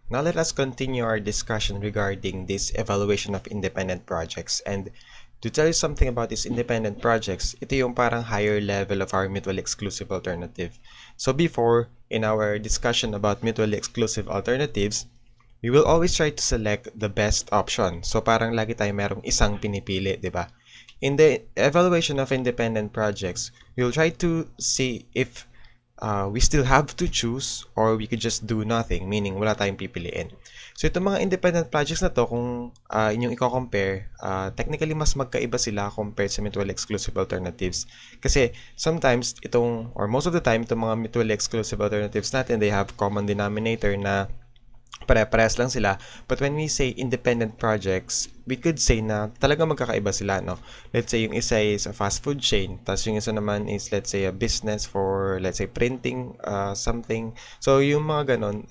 Now let us continue our discussion regarding this evaluation of independent projects. And to tell you something about these independent projects, ito yung parang higher level of our mutually exclusive alternative. So before, in our discussion about mutually exclusive alternatives, we will always try to select the best option. So parang lagi tayo merong isang pinipili, di ba? In the evaluation of independent projects, we'll try to see if we still have to choose or we could just do nothing, meaning wala tayong pipiliin. So itong mga independent projects na to, kung inyong i-compare, technically mas magkaiba sila compared sa mutually exclusive alternatives. Kasi sometimes itong, or most of the time, itong mga mutually exclusive alternatives natin, they have common denominator na pare-parehas lang sila. But when we say independent projects, we could say na talaga magkakaiba sila, no? Let's say yung isa is a fast food chain, tapos yung isa naman is, let's say, a business for, let's say, printing something. So, yung mga ganon,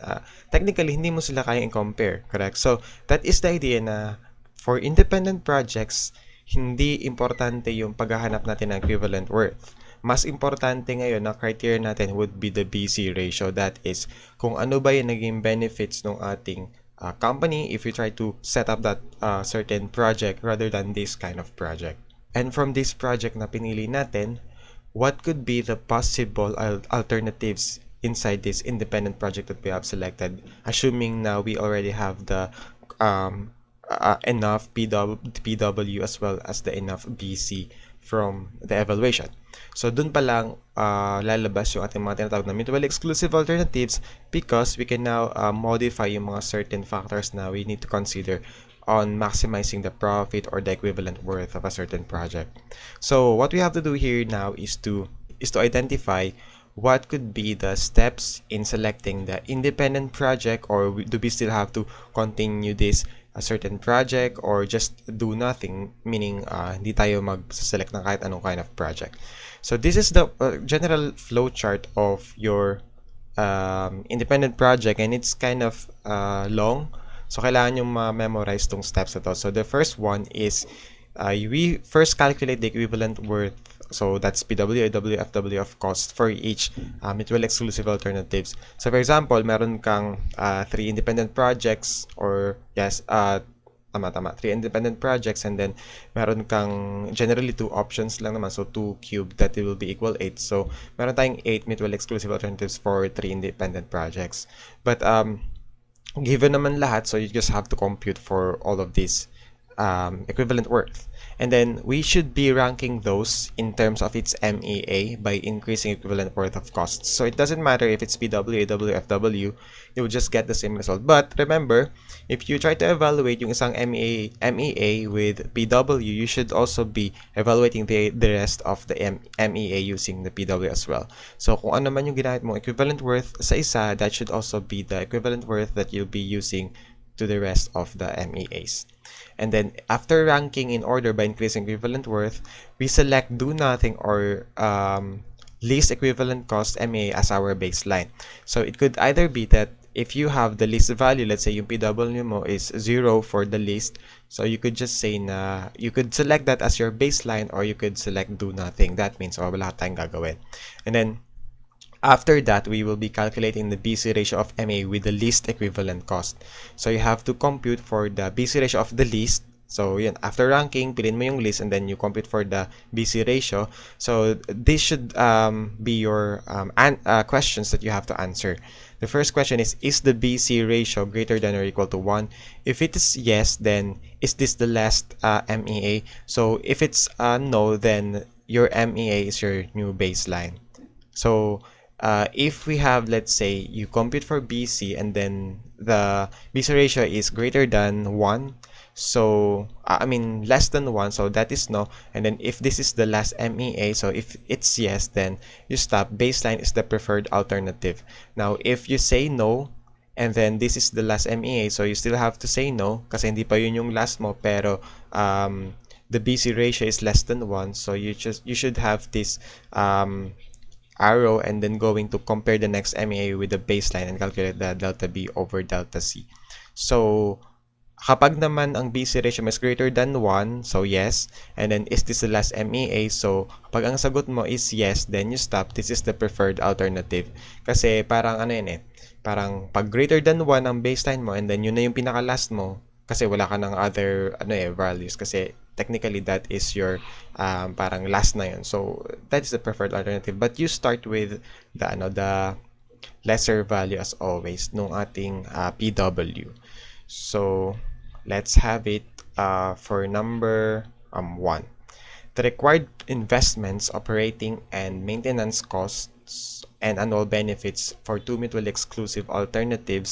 technically, hindi mo sila kayang i-compare, correct? So, that is the idea na for independent projects, hindi importante yung paghahanap natin ng equivalent worth. Mas importante ngayon na criteria natin would be the BC ratio. That is, kung ano ba yung naging benefits ng ating company if we try to set up that certain project rather than this kind of project. And from this project na pinili natin, what could be the possible alternatives inside this independent project that we have selected, assuming now we already have the enough PW as well as the enough BC from the evaluation. So, dun pa lang lalabas yung ating mga tinatawag na mutually exclusive alternatives because we can now modify yung mga certain factors na we need to consider on maximizing the profit or the equivalent worth of a certain project. So, what we have to do here now is to identify what could be the steps in selecting the independent project, or do we still have to continue this a certain project or just do nothing, meaning hindi tayo mag-select ng kahit anong kind of project. So this is the general flow chart of your independent project, and it's kind of long. So kailangan yung ma-memorize tong steps na to. So the first one is we first calculate the equivalent worth. So that's PW, AW, FW of cost for each mutually exclusive alternatives. So for example, meron kang 3 independent projects, or yes, tama, 3 independent projects, and then meron kang generally 2 options lang naman. So 2 cubed, that will be equal 8. So meron tayong 8 mutually exclusive alternatives for 3 independent projects. But given naman lahat, so you just have to compute for all of these equivalent worth. And then we should be ranking those in terms of its MEA by increasing equivalent worth of costs. So it doesn't matter if it's PW, AW, FW, you will just get the same result. But remember, if you try to evaluate yung isang MEA with PW, you should also be evaluating the rest of the MEA using the PW as well. So kung ano man yung ginamit mong equivalent worth sa isa, that should also be the equivalent worth that you'll be using to the rest of the MEAs. And then after ranking in order by increasing equivalent worth, we select do nothing or least equivalent cost MEA as our baseline. So it could either be that if you have the least value, let's say yung PW mo is 0 for the least, so you could just say na you could select that as your baseline, or you could select do nothing. That means wala tayong gagawin. And then after that, we will be calculating the BC ratio of MA with the least equivalent cost. So you have to compute for the BC ratio of the least. So yan, after ranking, pilin mo yung least and then you compute for the BC ratio. So this should be your questions that you have to answer. The first question is the BC ratio greater than or equal to 1? If it is yes, then is this the last MEA? So if it's no, then your MEA is your new baseline. So if we have, let's say, you compute for BC and then the BC ratio is greater than 1, so I mean less than 1, so that is no. And then if this is the last MEA, so if it's yes, then you stop. Baseline is the preferred alternative. Now if you say no and then this is the last MEA, so you still have to say no kasi hindi pa yun yung last mo, pero the BC ratio is less than 1, so you should have this arrow and then going to compare the next MEA with the baseline and calculate the delta B over delta C. So kapag naman ang BC ratio is greater than 1, so yes. And then is this the last MEA? So kapag ang sagot mo is yes, then you stop. This is the preferred alternative. Kasi parang ano yun parang pag greater than 1 ang baseline mo and then yun na yung pinaka-last mo kasi wala ka ng other values kasi technically that is your parang last na yun. So that is the preferred alternative. But you start with the lesser value as always nung ating PW. So let's have it for number 1. The required investments, operating and maintenance costs, and annual benefits for two mutually exclusive alternative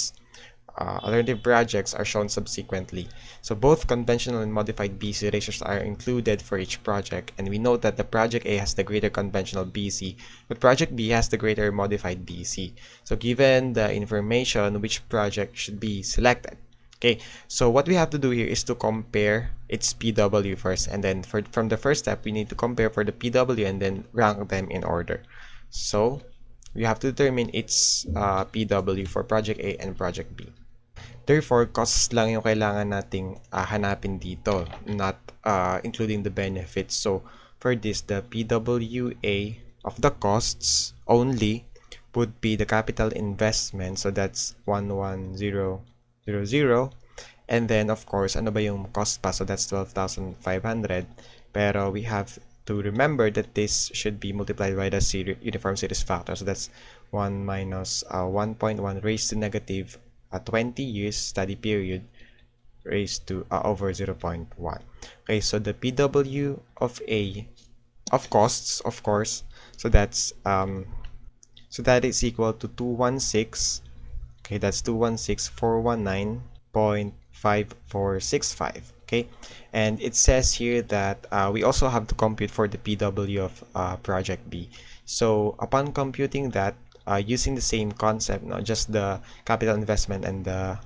projects are shown subsequently. So both conventional and modified BC ratios are included for each project, and we note that the project A has the greater conventional BC, but project B has the greater modified BC. So given the information, which project should be selected? Okay, so what we have to do here is to compare its PW first, and then from the first step, we need to compare for the PW and then rank them in order. So we have to determine its PW for project A and project B. Therefore, costs lang yung kailangan nating hanapin dito, not including the benefits. So for this, the PWA of the costs only would be the capital investment. So that's 11000. And then, of course, ano ba yung cost pa? So that's 12,500. Pero we have to remember that this should be multiplied by the uniform series factor. So that's 1 minus 1.1 raised to negative 20 years study period raised to over 0.1. Okay, so the PW of A of costs, of course, so that's that is equal to 216. Okay, that's 216,419.5465. Okay, and it says here that we also have to compute for the PW of project B. So upon computing that, using the same concept, not just the capital investment and the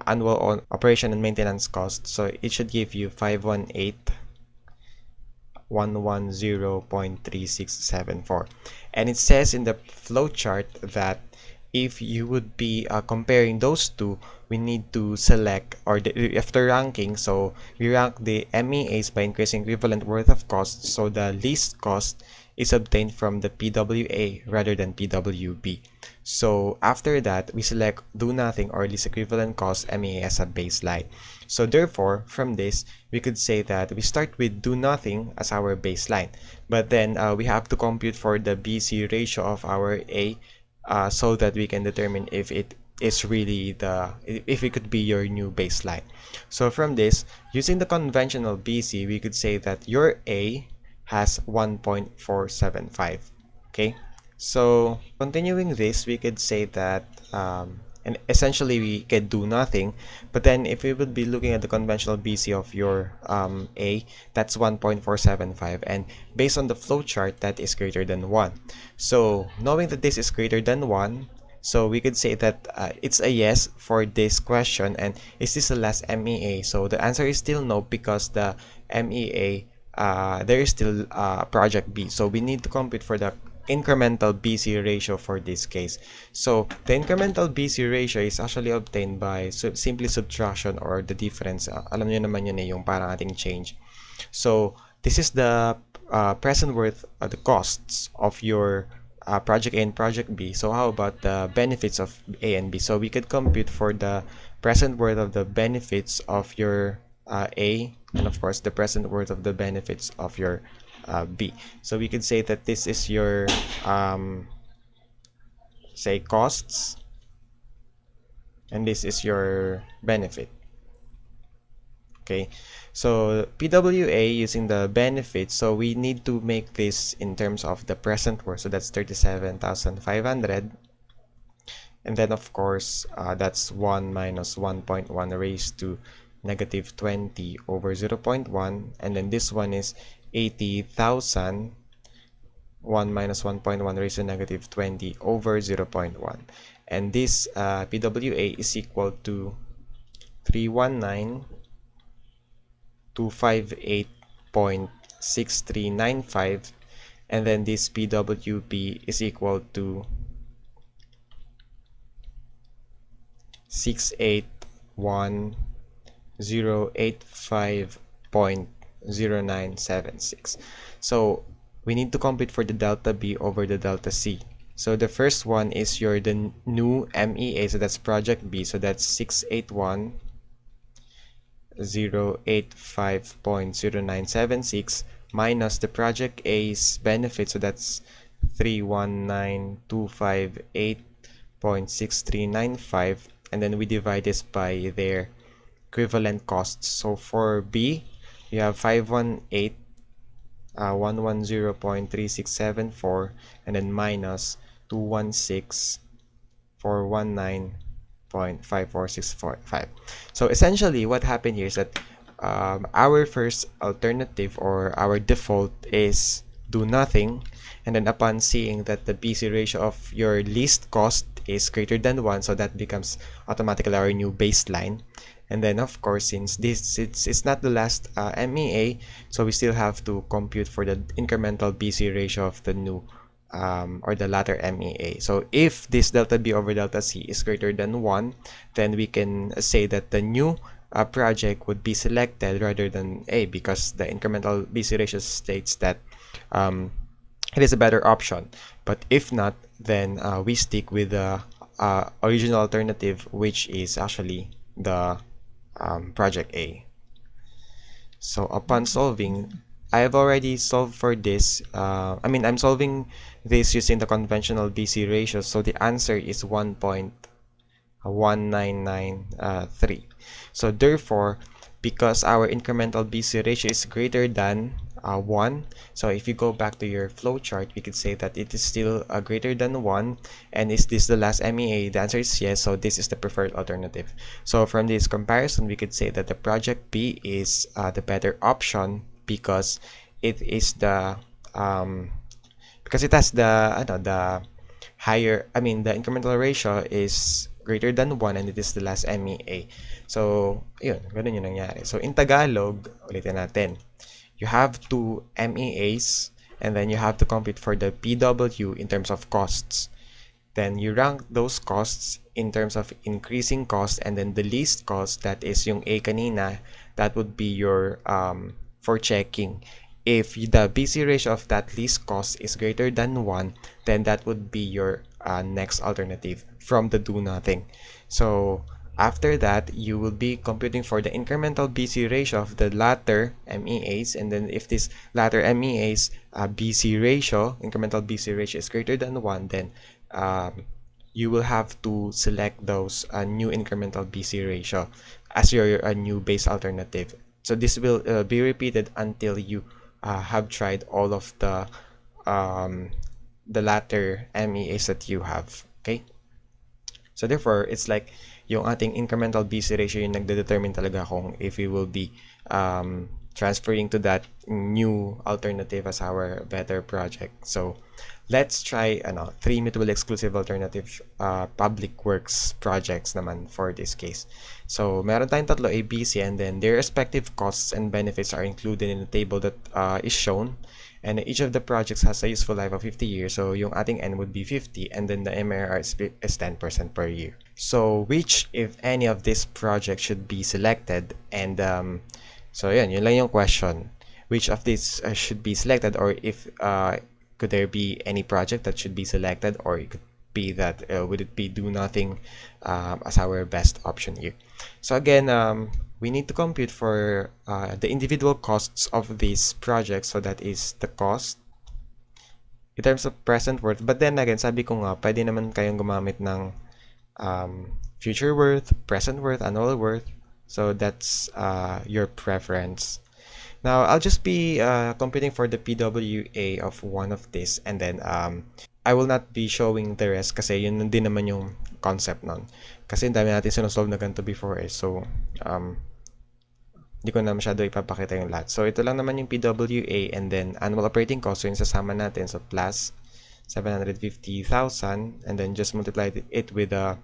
annual operation and maintenance cost, so it should give you 518,110.3674. And it says in the flowchart that if you would be comparing those two, we need to select, or after ranking, so we rank the MEAs by increasing equivalent worth of cost, so the least cost is obtained from the PWA rather than PWB. So after that, we select do nothing or least equivalent cost MEA as a baseline. So therefore, from this, we could say that we start with do nothing as our baseline, but then we have to compute for the BC ratio of our A, so that we can determine if it is really if it could be your new baseline. So from this, using the conventional BC, we could say that your A has 1.475. Okay, so continuing this, we could say that and essentially we can do nothing, but then if we would be looking at the conventional BC of your A, that's 1.475, and based on the flowchart, that is greater than 1. So knowing that this is greater than 1, so we could say that it's a yes for this question. And is this the last MEA? So the answer is still no, because the MEA, there is still project B, so we need to compute for the incremental BC ratio for this case. So the incremental BC ratio is actually obtained by simply subtraction or the difference. Alam niyo naman yun yung parang ating change. So this is the present worth of the costs of your project A and project B. So how about the benefits of A and B? So we could compute for the present worth of the benefits of your A, and of course the present worth of the benefits of your B. So we could say that this is your say costs, and this is your benefit. Okay, so PWA using the benefits, so we need to make this in terms of the present worth, so that's 37,500, and then of course that's 1 minus 1.1 raised to negative 20 over 0.1, and then this one is 80,000, 1 minus 1.1 raised to negative 20 over 0.1, and this PWA is equal to 319,258.6395, and then this PWB is equal to 681,085.0976. So we need to compute for the delta B over the delta C. So the first one is the new MEA, so that's project B, so that's 681,085.0976 minus the project A's benefit, so that's 319,258.6395, and then we divide this by their equivalent costs. So for B, you have 518 110.3674, and then minus 216,419.54645. So essentially what happened here is that our first alternative or our default is do nothing, and then upon seeing that the BC ratio of your least cost is greater than 1, so that becomes automatically our new baseline. And then of course, since it's not the last MEA, so we still have to compute for the incremental BC ratio of the new or the latter MEA. So if this delta B over delta C is greater than 1, then we can say that the new project would be selected rather than A, because the incremental BC ratio states that it is a better option. But if not, then we stick with the original alternative, which is actually the project A. So upon solving, I have already solved for this. I'm solving this using the conventional BC ratio. So the answer is 1.1993. So therefore, because our incremental BC ratio is greater than 1, so if you go back to your flowchart, we could say that it is still greater than 1. And is this the last MEA? The answer is yes, so this is the preferred alternative. So from this comparison, we could say that the project B is the better option, because it is the because it has the higher, the incremental ratio is greater than 1, and it is the last MEA. So, yun, ganun yung nangyari. So, in Tagalog, ulitin natin. You have two MEAs, and then you have to compute for the PW in terms of costs. Then you rank those costs in terms of increasing cost, and then the least cost, that is yung A kanina, that would be your for checking. If the BC ratio of that least cost is greater than 1, then that would be your next alternative from the do nothing. So after that, you will be computing for the incremental BC ratio of the latter MEAs, and then if this latter MEAs incremental BC ratio is greater than 1, then you will have to select those new incremental BC ratio as your new base alternative. So this will be repeated until you have tried all of the latter MEAs that you have. Okay? So therefore, it's like yung ating incremental BC ratio yung nagde-determine talaga kung if we will be transferring to that new alternative as our better project. So let's try 3 mutually exclusive alternative public works projects naman for this case. So meron tayong tatlo, A, B, C, and then their respective costs and benefits are included in the table that is shown. And each of the projects has a useful life of 50 years, so yung ating N would be 50, and then the MRR is 10% per year. So which, if any, of this project should be selected? And so yun lang yung question. Which of these should be selected, or if could there be any project that should be selected, or it could be that would it be do nothing as our best option here? So again, we need to compute for the individual costs of these projects. So that is the cost in terms of present worth. But then again, sabi ko nga, pwede naman kayong gumamit ng future worth, present worth, annual worth. So that's your preference. Now, I'll just be computing for the PWA of one of this, and then I will not be showing the rest kasi yun din naman yung concept nun. Kasi ang dami natin sinusolve na ganito before so hindi ko na masyado ipapakita yung lahat. So ito lang naman yung PWA, and then annual operating cost, so yung sasama natin, so plus 750,000, and then just multiply it with the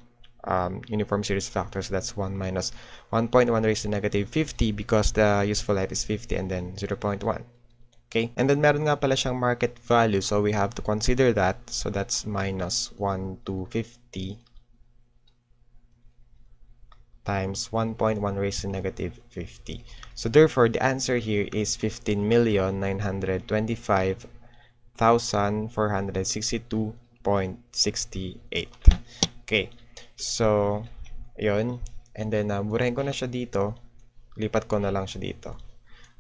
uniform series factor, so that's 1 minus 1.1 raised to negative 50 because the useful life is 50, and then 0.1. Okay, and then meron nga pala siyang market value, so we have to consider that. So that's minus 1 to 50 times 1.1 raised to negative 50. So therefore, the answer here is 15,925,462 22.68. Okay. So, yun. And then, burahin ko na siya dito. Lipat ko na lang siya dito.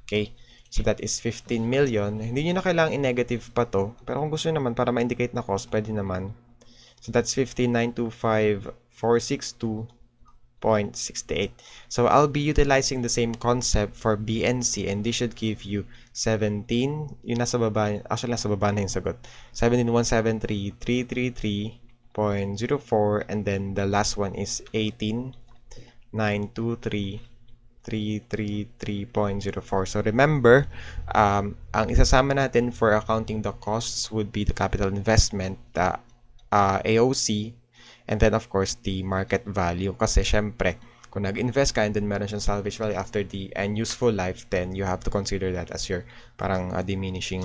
Okay. So, that is 15 million. Hindi nyo na kailangang i-negative pa to. Pero kung gusto nyo naman, para ma-indicate na cost, pwede naman. So, that's 15,925,462.68. So, I'll be utilizing the same concept for B and C, and this should give you 17. Yung nasa baba, actually nasa baba na yung sagot. 17,173,333.04, and then the last one is 18,923,333.04. So remember, ang isasama natin for accounting the costs would be the capital investment, the AOC, and then of course the market value. Kasi syempre, kung nag-invest ka and then meron siyang salvage value after the and useful life, then you have to consider that as your parang diminishing,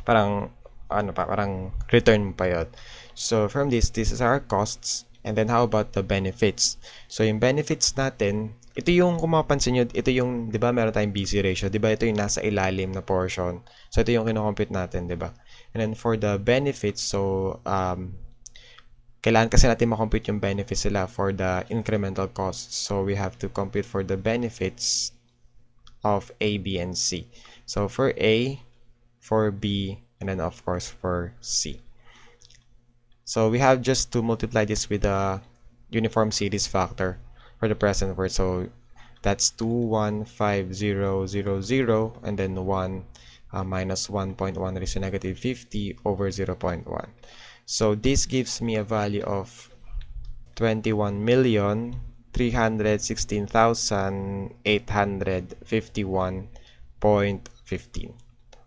parang parang return pa yun. So from this is our costs. And then how about the benefits? So yung benefits natin, ito yung kung mapapansin nyo, ito yung, di ba meron tayong BC ratio, di ba ito yung nasa ilalim na portion. So ito yung kinocompute natin, di ba? And then for the benefits, so kailangan kasi natin makompute yung benefits sila for the incremental costs. So we have to compute for the benefits of A, B, and C. So for A, for B, and then of course for C. So we have just to multiply this with the uniform series factor for the present word. So that's 215,000 and then 1 minus 1.1 raised to negative 50 over 0.1. So this gives me a value of 21,316,851.15.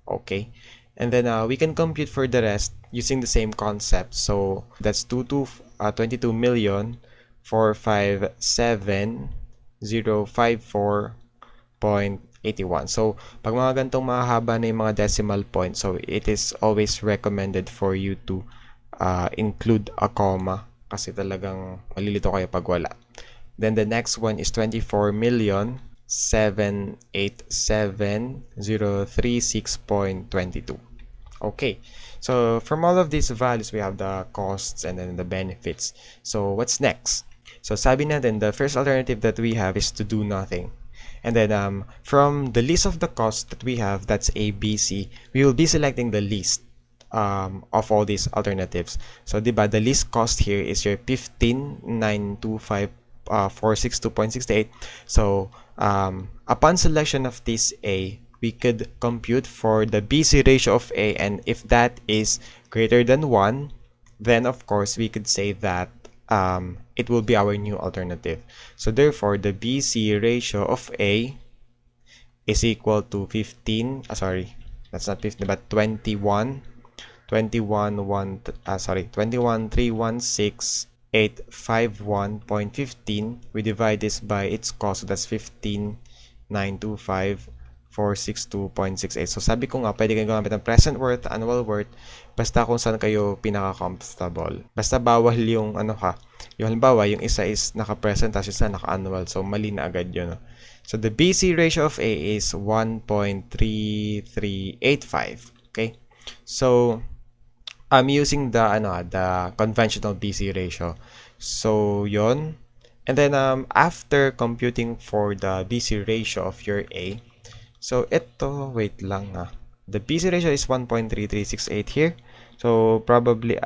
Okay. And then we can compute for the rest using the same concept. So that's 22,457,054.81. So pag mga gantong mahaba na yung mga decimal points, so it is always recommended for you to include a comma kasi talagang malilito kayo pag wala. Then the next one is 24,787,036.22. Okay, so from all of these values, we have the costs and then the benefits. So what's next? So sabi natin, the first alternative that we have is to do nothing. And then from the list of the costs that we have, that's A, B, C, we will be selecting the least of all these alternatives. So diba, the least cost here is your 15,925,462.68. So upon selection of this A, we could compute for the BC ratio of A, and if that is greater than 1, then of course we could say that it will be our new alternative. So therefore, the BC ratio of A is equal to 15, sorry, that's not 15, but 21,316,851.15. We divide this by its cost, so that's 15,925,462.68. So sabi ko nga, pwede kayo gumamit ng present worth, annual worth, basta kung saan kayo pinaka-comfortable. Basta bawal yung yung halimbawa, yung isa is naka-present, tapos isa naka-annual. So mali na agad yun. So the BC ratio of A is 1.3385. Okay? So I'm using the conventional BC ratio. So yon. And then after computing for the BC ratio of your A, so ito, wait lang the BC ratio is 1.3368 here. So probably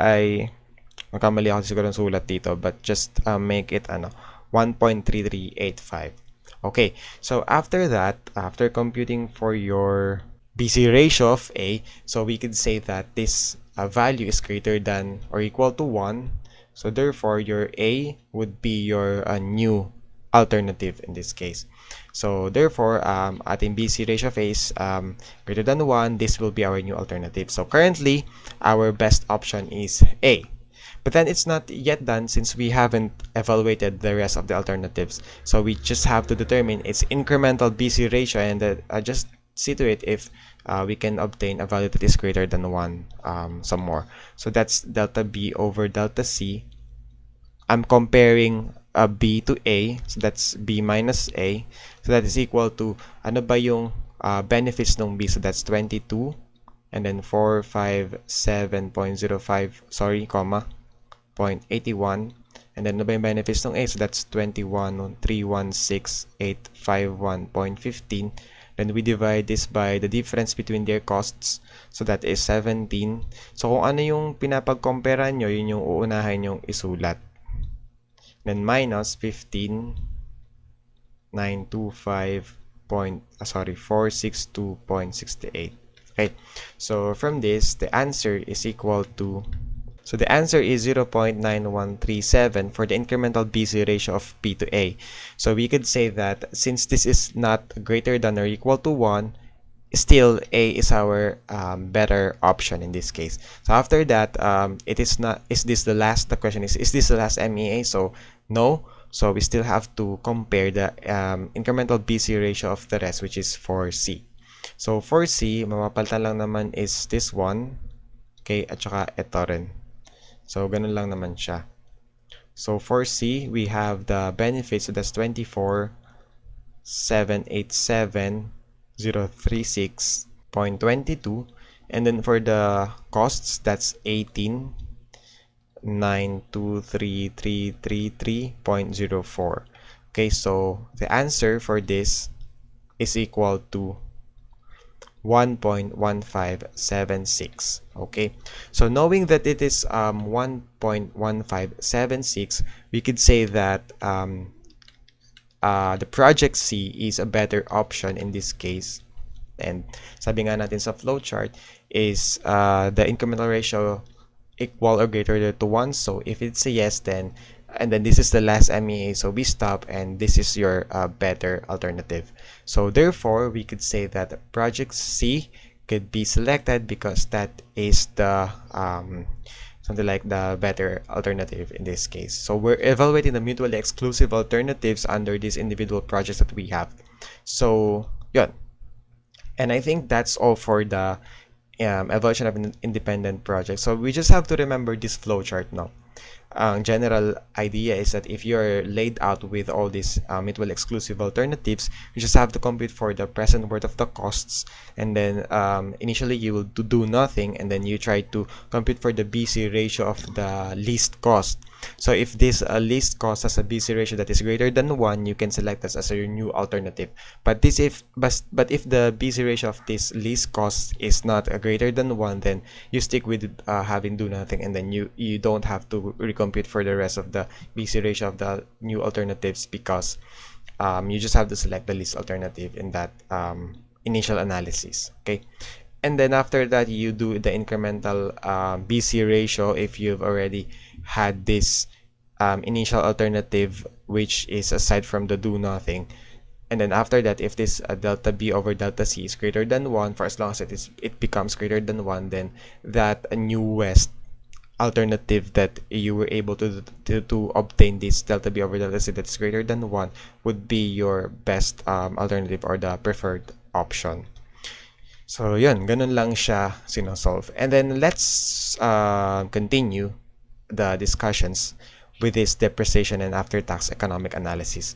magkamali ako siguro ng sulat dito, but just make it 1.3385. Okay, so after that, after computing for your BC ratio of A, so we could say that this value is greater than or equal to 1. So therefore, your A would be your new alternative in this case. So therefore, ating BC ratio of A is greater than 1. This will be our new alternative. So currently, our best option is A. But then it's not yet done since we haven't evaluated the rest of the alternatives. So we just have to determine its incremental BC ratio and just see to it if we can obtain a value that is greater than 1 some more. So that's delta B over delta C. I'm comparing B to A, so that's B minus A. So that is equal to, ano ba yung benefits ng B? So that's 22 and then 457.05, sorry, comma, 0.81, and then ano ba yung benefits ng A? So that's 21,316,851.15. Then we divide this by the difference between their costs. So that is 17. So kung ano yung pinapag-compare nyo, yun yung uunahin yung isulat. Then minus 462.68. Okay, so from this, the answer is equal to, so the answer is 0.9137 for the incremental BC ratio of P to A. So we could say that since this is not greater than or equal to 1, still A is our better option in this case. So after that, it is not, is this the last, the question is this the last MEA? So no. So we still have to compare the incremental BC ratio of the rest, which is 4C. So 4C, mapapalitan lang naman is this one, okay, at saka ito rin. So ganun lang naman siya. So for C, we have the benefits, so that's 24,787,036.22, and then for the costs, that's 18,923,333.04. Okay, so the answer for this is equal to 1.1576. Okay, so knowing that it is 1.1576, we could say that the project C is a better option in this case. And sabi nga natin sa flowchart is the incremental ratio equal or greater to 1. So if it's a yes, then, and then this is the last MEA, so we stop, and this is your better alternative. So therefore, we could say that project C could be selected because that is the something like the better alternative in this case. So we're evaluating the mutually exclusive alternatives under these individual projects that we have. So yun. And I think that's all for the evaluation of an independent project. So we just have to remember this flowchart now. General idea is that if you're laid out with all these mutual exclusive alternatives, you just have to compute for the present worth of the costs, and then initially you will do nothing, and then you try to compute for the BC ratio of the least cost. So if this least cost has a BC ratio that is greater than 1, you can select this as your new alternative. But if the BC ratio of this least cost is not greater than 1, then you stick with having do nothing, and then you don't have to recompute for the rest of the BC ratio of the new alternatives, because you just have to select the least alternative in that initial analysis. Okay, and then after that, you do the incremental BC ratio if you've already had this initial alternative, which is aside from the do nothing. And then after that, if this delta B over delta C is greater than 1, for as long as it becomes greater than 1, then that newest alternative that you were able to obtain this delta B over delta C that's greater than 1 would be your best alternative or the preferred option. So yun, ganun lang siya sinosolve. And then let's continue the discussions with this depreciation and after-tax economic analysis.